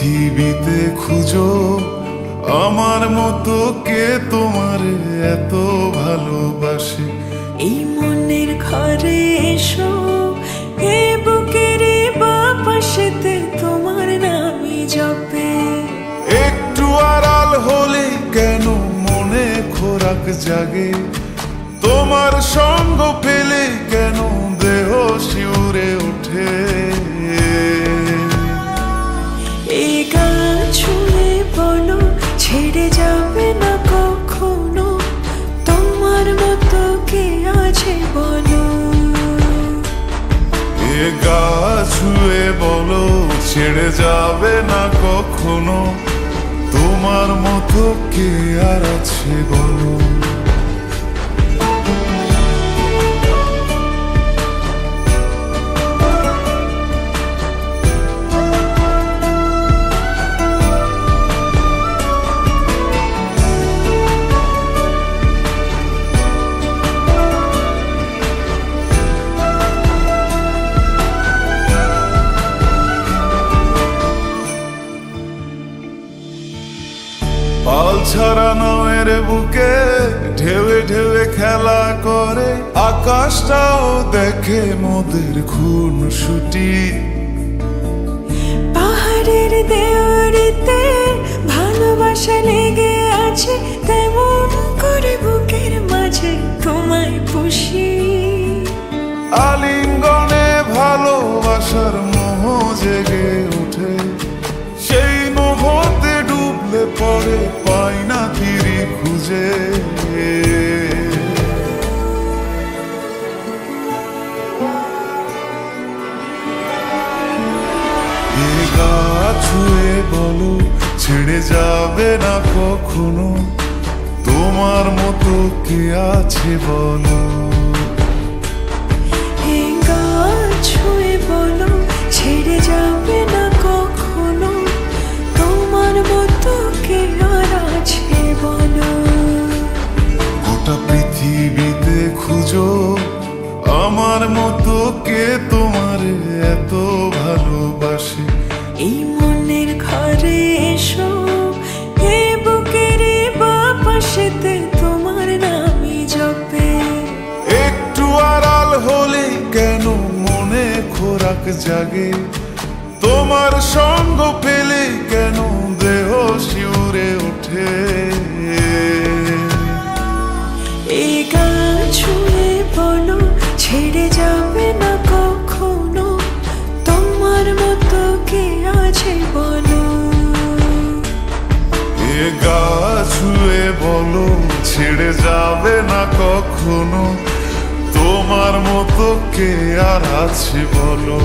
পৃথিবীতে খুঁজো আমার মতো কে তোমার এত ভালোবাসে। এই মনের ঘরে এসো, এ বুকের বাপাশেতে তোমার নামই জপে। একটু আড়াল হলে কেন মনে খোরাক জাগে, তোমার সঙ্গ পেলে কেন দেহ শিউরে ওঠে। এই গান ছুঁয়ে বলো ছেড়ে যাবে না কখনো, তোমার মতো কে আছে বলো। এ গা ছুঁয়ে বলো ছেড়ে যাবে না কখনো, তোমার মতো কে আর আছে বলো। পাল ছাড়া নামের বুকে ঢেউে ঢেউে খেলা করে, আকাশটাও দেখে মোদের খুনসুটি। পাহাড়ের দেওয়ারিতে ভালোবাসা লেগে আছে, তেমন করে বুকের মাঝে তোমায় পুষি। আলিঙ্গনে ভালোবাসার মোহ জেগে ওঠে, সেই মোহতে ডুবলে পরে পাই না তীরে খুঁজে। এ গা ছুঁয়ে বলো ছেড়ে যাবে না কখনো, তোমার মতো কে আছে বলো। এই গান ছুঁয়ে বলো ছেড়ে যাবে না কখনো, তোমার মতো কে আর আছে বলো। গোটা পৃথিবীতে খুঁজো আমার মতো কে তোমার এত ভালোবাসে। এই মনের ঘরে এসো, এ বুকের বাপাশেতে তোমার নামই জপে। একটু আড়াল হলে কেন মনে খোরাক জাগে, তোমার সঙ্গ পেলে কেন দেহ শিউরে ওঠে। এই গান ছুঁয়ে বলো ছেড়ে যাবে না কখনো, তোমার মতো কে আছে বলো। এ গা ছুঁয়ে বলো ছেড়ে যাবে না কখনো, তোমার মতো কে আর আছে বলো।